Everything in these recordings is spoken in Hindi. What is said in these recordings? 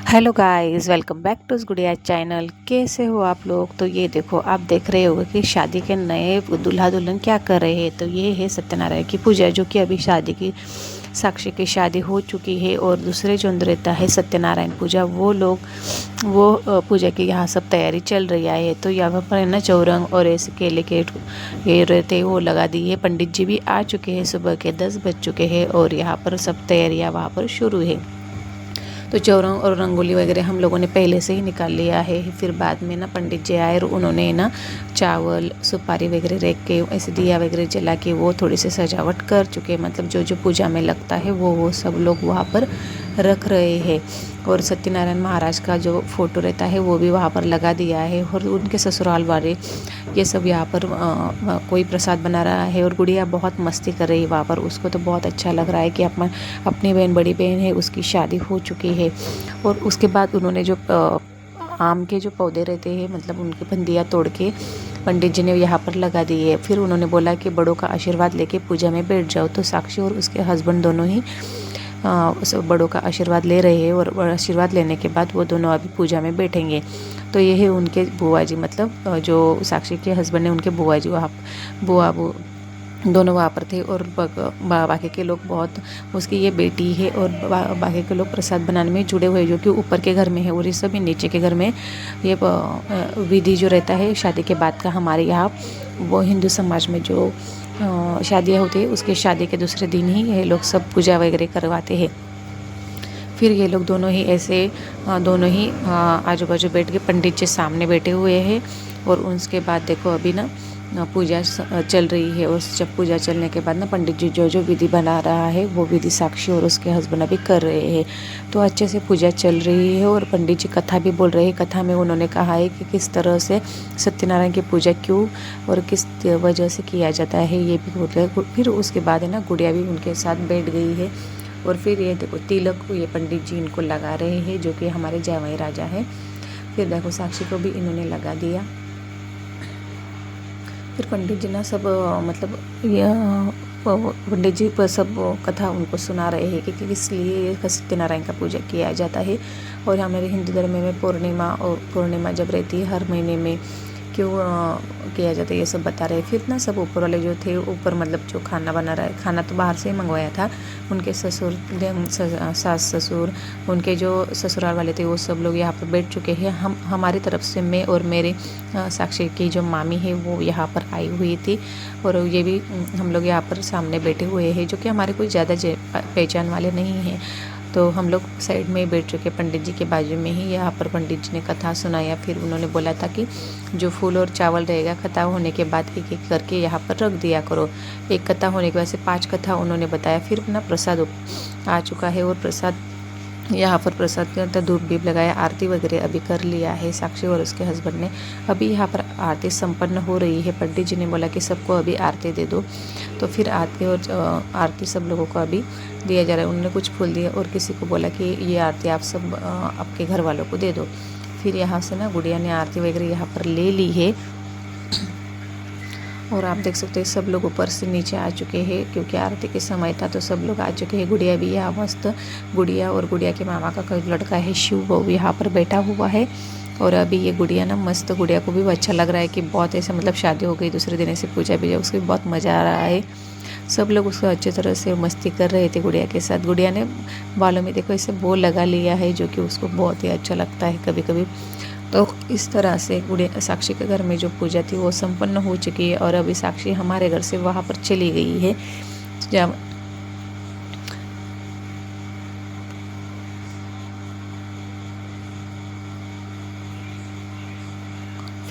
Hello guys, welcome back to Gudiya channel. कैसे हो आप लोग? तो ये देखो, आप देख रहे हो कि शादी के नए दूल्हा दुल्हन क्या कर रहे हैं। तो ये है सत्यनारायण की पूजा, जो कि अभी साक्षी की शादी हो चुकी है। और दूसरे जो रहता है सत्यनारायण पूजा, वो पूजा की यहाँ सब तैयारी चल रही है। तो यहाँ पर है ना चौरंग और ऐसे केले के ये रहते वो लगा दी है। पंडित जी भी आ चुके हैं, सुबह के 10 बज चुके हैं और यहाँ पर सब तैयारियाँ वहाँ पर शुरू है। तो चौरंग और रंगोली वगैरह हम लोगों ने पहले से ही निकाल लिया है। फिर बाद में ना पंडित जी आए और उन्होंने ना चावल सुपारी वगैरह रख के ऐसे दिया वगैरह जला के वो थोड़ी सी सजावट कर चुके। मतलब जो जो पूजा में लगता है वो सब लोग वहाँ पर रख रहे हैं। और सत्यनारायण महाराज का जो फोटो रहता है वो भी वहाँ पर लगा दिया है। और उनके ससुराल वाले ये सब यहाँ पर कोई प्रसाद बना रहा है। और गुड़िया बहुत मस्ती कर रही है वहाँ पर। उसको तो बहुत अच्छा लग रहा है कि अपनी बहन, बड़ी बहन है, उसकी शादी हो चुकी है। और उसके बाद उन्होंने जो आम के जो पौधे रहते हैं, मतलब उनकी फंदियाँ तोड़ के पंडित जी ने यहाँ पर लगा दी है। फिर उन्होंने बोला कि बड़ों का आशीर्वाद लेके पूजा में बैठ जाओ। तो साक्षी और उसके हस्बैंड दोनों ही बड़ों का आशीर्वाद ले रहे हैं। और आशीर्वाद लेने के बाद वो दोनों अभी पूजा में बैठेंगे। तो ये है उनके बुआ जी, मतलब जो साक्षी के हस्बैंड ने उनके बुआ जी वहाँ बुआ वो दोनों वहाँ पर थे। और बाकी के लोग बहुत, उसकी ये बेटी है और बाकी के लोग प्रसाद बनाने में जुड़े हुए, जो कि ऊपर के घर में है। और ये सभी नीचे के घर में ये विधि जो रहता है शादी के बाद का, हमारे यहाँ वो हिंदू समाज में जो शादियाँ होती है उसके शादी के दूसरे दिन ही ये लोग सब पूजा वगैरह करवाते हैं। फिर ये लोग दोनों ही ऐसे दोनों ही आजू बाजू बैठ के पंडित जी सामने बैठे हुए हैं। और उसके बाद देखो अभी ना पूजा चल रही है। और जब पूजा चलने के बाद ना पंडित जी जो जो विधि बना रहा है वो विधि साक्षी और उसके हस्बैंड अभी कर रहे हैं। तो अच्छे से पूजा चल रही है। और पंडित जी कथा भी बोल रहे हैं। कथा में उन्होंने कहा है कि किस तरह से सत्यनारायण की पूजा क्यों और किस वजह से किया जाता है, ये भी बोल रहे हैं। फिर उसके बाद है ना गुड़िया भी उनके साथ बैठ गई है। और फिर ये देखो तिलक को ये पंडित जी इनको लगा रहे हैं, जो कि हमारे जवाई राजा है। फिर देखो साक्षी को भी इन्होंने लगा दिया। फिर पंडित जी ना सब मतलब ये पंडित जी पर सब कथा उनको सुना रहे हैं कि किस लिए सत्यनारायण का पूजा किया जाता है। और हमारे हिंदू धर्म में पूर्णिमा जब रहती है हर महीने में क्यों किया जाता है, ये सब बता रहे। फिर ना सब ऊपर वाले जो थे, ऊपर मतलब जो खाना बना रहा है, खाना तो बाहर से ही मंगवाया था। उनके सास ससुर, उनके जो ससुराल वाले थे वो सब लोग यहाँ पर बैठ चुके हैं। हमारी तरफ से मैं और मेरे साक्षी की जो मामी है वो यहाँ पर आई हुई थी। और ये भी हम लोग यहाँ पर सामने बैठे हुए हैं, जो कि हमारे कोई ज़्यादा पहचान वाले नहीं हैं। तो हम लोग साइड में बैठ चुके पंडित जी के बाजू में ही। यहाँ पर पंडित जी ने कथा सुनाया। फिर उन्होंने बोला था कि जो फूल और चावल रहेगा कथा होने के बाद एक एक करके यहाँ पर रख दिया करो। एक कथा होने के बाद से 5 कथा उन्होंने बताया। फिर ना प्रसाद आ चुका है। और प्रसाद यहाँ पर प्रसाद के अंदर धूप दीप लगाया, आरती वगैरह अभी कर लिया है साक्षी और उसके हस्बैंड ने। अभी यहाँ पर आरती संपन्न हो रही है। पंडित जी ने बोला कि सबको अभी आरती दे दो। तो फिर आरती सब लोगों को अभी दिया जा रहा है। उन्होंने कुछ फूल दिए और किसी को बोला कि ये आरती आप सब आपके घर वालों को दे दो। फिर यहाँ से ना गुड़िया ने आरती वगैरह यहाँ पर ले ली है। और आप देख सकते हैं सब लोग ऊपर से नीचे आ चुके हैं, क्योंकि आरती के समय था तो सब लोग आ चुके हैं। गुड़िया भी यहाँ मस्त, गुड़िया और गुड़िया के मामा का कोई लड़का है शिव, वो भी यहाँ पर बैठा हुआ है। और अभी ये गुड़िया ना मस्त, गुड़िया को भी अच्छा लग रहा है कि बहुत ऐसे मतलब शादी हो गई, दूसरे दिन ऐसे पूजा भी, उसको भी बहुत मज़ा आ रहा है। सब लोग उसको अच्छी तरह से मस्ती कर रहे थे गुड़िया के साथ। गुड़िया ने बालों में देखो ऐसे बो लगा लिया है, जो कि उसको बहुत ही अच्छा लगता है कभी कभी। तो इस तरह से गुड़िया साक्षी के घर में जो पूजा थी वो संपन्न हो चुकी है। और अभी साक्षी हमारे घर से वहाँ पर चली गई है। जब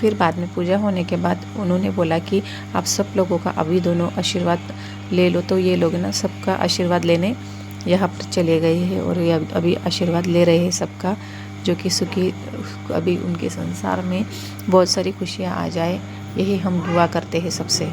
फिर बाद में पूजा होने के बाद उन्होंने बोला कि आप सब लोगों का अभी दोनों आशीर्वाद ले लो। तो ये लोग ना सबका आशीर्वाद लेने यहाँ पर चले गए हैं। और ये अभी आशीर्वाद ले रहे हैं सबका, जो कि सुखी अभी उनके संसार में बहुत सारी खुशियाँ आ जाए, यही हम दुआ करते हैं सबसे।